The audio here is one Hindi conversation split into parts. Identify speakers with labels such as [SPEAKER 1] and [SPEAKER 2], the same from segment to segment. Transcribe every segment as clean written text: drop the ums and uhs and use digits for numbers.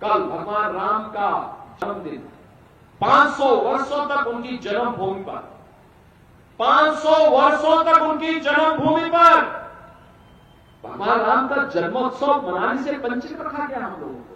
[SPEAKER 1] कल भगवान राम का जन्मदिन, 500 वर्षों तक उनकी जन्मभूमि पर, 500 वर्षों तक उनकी जन्मभूमि पर भगवान राम का जन्मोत्सव मनाने से वंचित रखा गया हम लोगों को।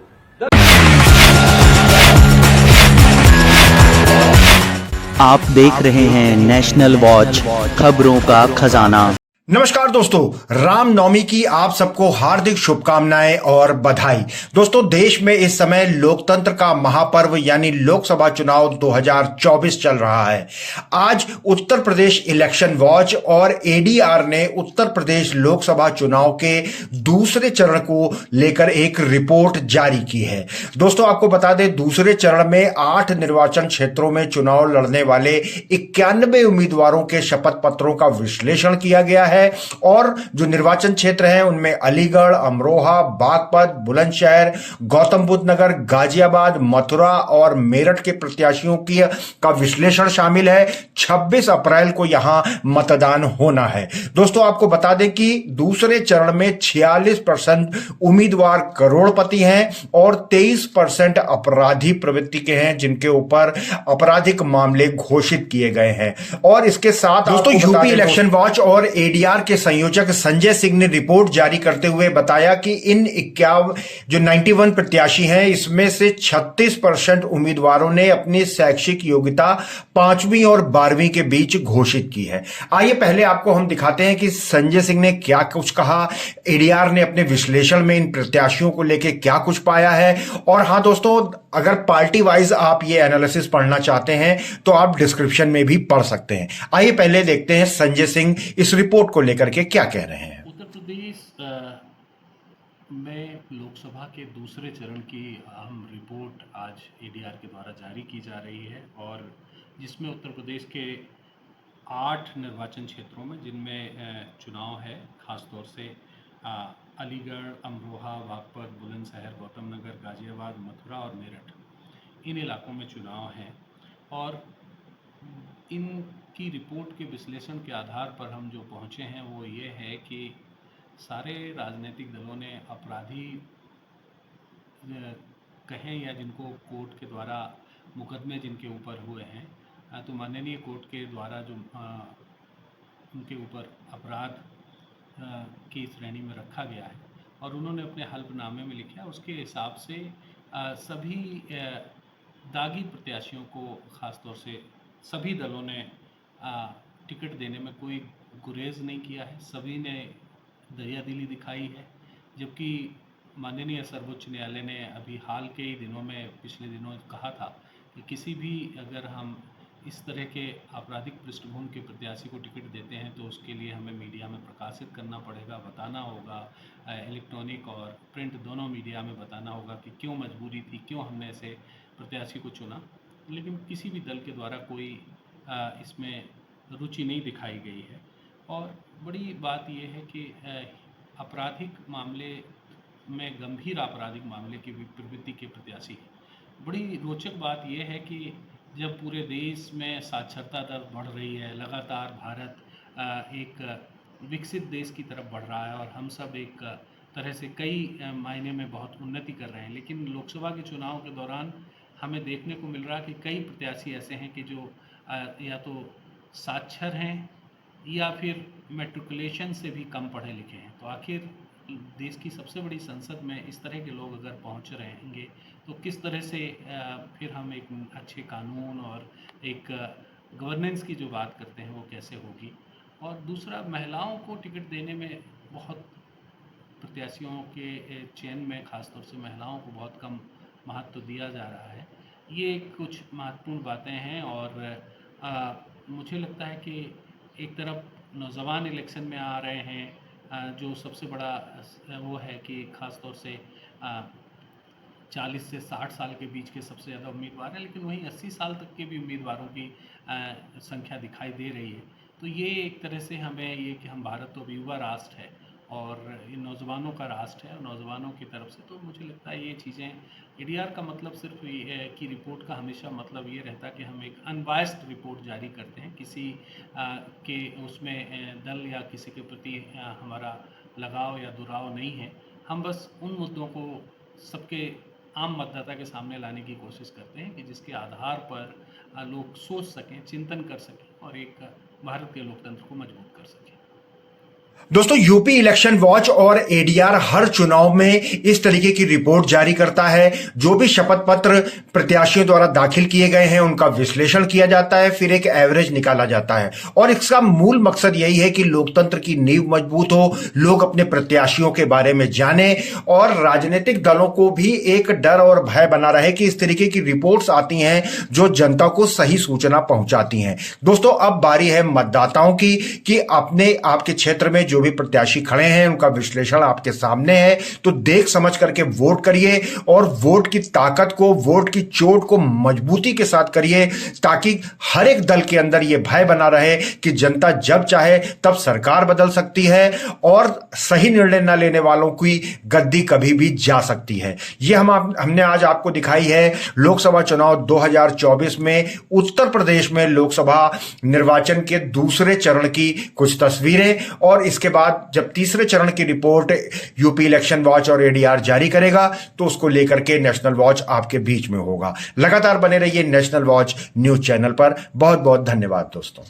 [SPEAKER 2] आप देख रहे हैं नेशनल वॉच, खबरों का खजाना।
[SPEAKER 3] नमस्कार दोस्तों, रामनवमी की आप सबको हार्दिक शुभकामनाएं और बधाई। दोस्तों, देश में इस समय लोकतंत्र का महापर्व यानी लोकसभा चुनाव 2024 चल रहा है। आज उत्तर प्रदेश इलेक्शन वॉच और एडीआर ने उत्तर प्रदेश लोकसभा चुनाव के दूसरे चरण को लेकर एक रिपोर्ट जारी की है। दोस्तों, आपको बता दें, दूसरे चरण में 8 निर्वाचन क्षेत्रों में चुनाव लड़ने वाले 91 उम्मीदवारों के शपथ पत्रों का विश्लेषण किया गया है और जो निर्वाचन क्षेत्र हैं उनमें अलीगढ़, अमरोहा, बागपत, बुलंदशहर, गौतम बुद्ध नगर, गाजियाबाद, मथुरा और मेरठ के प्रत्याशियों का विश्लेषण शामिल है। 26 अप्रैल को यहां मतदान होना है। दोस्तों, आपको बता दें कि दूसरे चरण में 46% उम्मीदवार करोड़पति हैं और 23% अपराधी प्रवृत्ति के हैं जिनके ऊपर आपराधिक मामले घोषित किए गए हैं। और इसके साथ दोस्तों, यूपी इलेक्शन वॉच और एडीआर के संयोजक संजय सिंह ने रिपोर्ट जारी करते हुए बताया कि इन 91 प्रत्याशी हैं, इसमें से 36% उम्मीदवारों ने अपनी शैक्षिक योग्यता 5वीं और 12वीं के बीच घोषित की है। आइए पहले आपको हम दिखाते हैं कि संजय सिंह ने क्या कुछ कहा, एडीआर ने अपने विश्लेषण में इन प्रत्याशियों को लेकर क्या कुछ पाया है। और हां दोस्तों, अगर पार्टी वाइज आप ये एनालिसिस पढ़ना चाहते हैं तो आप डिस्क्रिप्शन में भी पढ़ सकते हैं। आइए पहले देखते हैं संजय सिंह इस रिपोर्ट को लेकर के क्या कह रहे हैं।
[SPEAKER 4] उत्तर प्रदेश में लोकसभा के दूसरे चरण की अहम रिपोर्ट आज एडीआर के द्वारा जारी की जा रही है और जिसमें उत्तर प्रदेश के 8 निर्वाचन क्षेत्रों में जिनमें चुनाव है, खासतौर से अलीगढ़, अमरोहा, बागपत, बुलंदशहर, गौतम नगर, गाजियाबाद, मथुरा और मेरठ, इन इलाकों में चुनाव हैं। और इनकी रिपोर्ट के विश्लेषण के आधार पर हम जो पहुँचे हैं वो ये है कि सारे राजनीतिक दलों ने अपराधी कहें या जिनको कोर्ट के द्वारा मुकदमे जिनके ऊपर हुए हैं, तो माननीय कोर्ट के द्वारा जो उनके ऊपर अपराध की श्रेणी में रखा गया है और उन्होंने अपने हल्फनामे में लिखा है, उसके हिसाब से सभी दागी प्रत्याशियों को खासतौर से सभी दलों ने टिकट देने में कोई गुरेज नहीं किया है, सभी ने दरियादिली दिखाई है। जबकि माननीय सर्वोच्च न्यायालय ने अभी हाल के ही दिनों में, पिछले दिनों कहा था कि किसी भी अगर हम इस तरह के आपराधिक पृष्ठभूमि के प्रत्याशी को टिकट देते हैं तो उसके लिए हमें मीडिया में प्रकाशित करना पड़ेगा, बताना होगा, इलेक्ट्रॉनिक और प्रिंट दोनों मीडिया में बताना होगा कि क्यों मजबूरी थी, क्यों हमने ऐसे प्रत्याशी को चुना। लेकिन किसी भी दल के द्वारा कोई इसमें रुचि नहीं दिखाई गई है। और बड़ी बात यह है कि आपराधिक मामले में, गंभीर आपराधिक मामले की प्रवृत्ति के प्रत्याशी हैं। बड़ी रोचक बात यह है कि जब पूरे देश में साक्षरता दर बढ़ रही है, लगातार भारत एक विकसित देश की तरफ बढ़ रहा है और हम सब एक तरह से कई मायने में बहुत उन्नति कर रहे हैं, लेकिन लोकसभा के चुनाव के दौरान हमें देखने को मिल रहा है कि कई प्रत्याशी ऐसे हैं कि जो या तो साक्षर हैं या फिर मैट्रिकुलेशन से भी कम पढ़े लिखे हैं। तो आखिर देश की सबसे बड़ी संसद में इस तरह के लोग अगर पहुंच रहेंगे तो किस तरह से फिर हम एक अच्छे कानून और एक गवर्नेंस की जो बात करते हैं वो कैसे होगी। और दूसरा, महिलाओं को टिकट देने में बहुत, प्रत्याशियों के चयन में खासतौर से महिलाओं को बहुत कम महत्व दिया जा रहा है। ये कुछ महत्वपूर्ण बातें हैं और मुझे लगता है कि एक तरफ नौजवान इलेक्शन में आ रहे हैं, जो सबसे बड़ा वो है कि ख़ास तौर से 40 से 60 साल के बीच के सबसे ज़्यादा उम्मीदवार हैं, लेकिन वहीं 80 साल तक के भी उम्मीदवारों की संख्या दिखाई दे रही है। तो ये एक तरह से हमें ये कि हम भारत तो अभी युवा राष्ट्र है और ये नौजवानों का राष्ट्र है और नौजवानों की तरफ से, तो मुझे लगता है ये चीज़ें, एडीआर का मतलब सिर्फ ये की रिपोर्ट का हमेशा मतलब ये रहता है कि हम एक अनबायस्ड रिपोर्ट जारी करते हैं, किसी के उसमें दल या किसी के प्रति हमारा लगाव या दुराव नहीं है। हम बस उन मुद्दों को सबके आम मतदाता के सामने लाने की कोशिश करते हैं कि जिसके आधार पर लोग सोच सकें, चिंतन कर सकें और एक भारत के लोकतंत्र को मजबूत कर सकें।
[SPEAKER 3] दोस्तों, यूपी इलेक्शन वॉच और एडीआर हर चुनाव में इस तरीके की रिपोर्ट जारी करता है। जो भी शपथ पत्र प्रत्याशियों द्वारा दाखिल किए गए हैं उनका विश्लेषण किया जाता है, फिर एक एवरेज निकाला जाता है और इसका मूल मकसद यही है कि लोकतंत्र की नींव मजबूत हो, लोग अपने प्रत्याशियों के बारे में जाने और राजनीतिक दलों को भी एक डर और भय बना रहे कि इस तरीके की रिपोर्ट्स आती हैं जो जनता को सही सूचना पहुंचाती हैं। दोस्तों, अब बारी है मतदाताओं की कि अपने आपके क्षेत्र में जो भी प्रत्याशी खड़े हैं उनका विश्लेषण आपके सामने है, तो देख समझ करके वोट करिए और वोट की ताकत को, वोट की चोट को मजबूती के साथ करिए ताकि हर एक दल के अंदर यह भय बना रहे कि जनता जब चाहे तब सरकार बदल सकती है और सही निर्णय न लेने वालों की गद्दी कभी भी जा सकती है। यह हमने आज आपको दिखाई है लोकसभा चुनाव 2024 में उत्तर प्रदेश में लोकसभा निर्वाचन के दूसरे चरण की कुछ तस्वीरें, और इसके बाद जब तीसरे चरण की रिपोर्ट यूपी इलेक्शन वॉच और एडीआर जारी करेगा तो उसको लेकर के नेशनल वॉच आपके बीच में होगा। लगातार बने रहिए नेशनल वॉच न्यूज चैनल पर। बहुत बहुत धन्यवाद दोस्तों।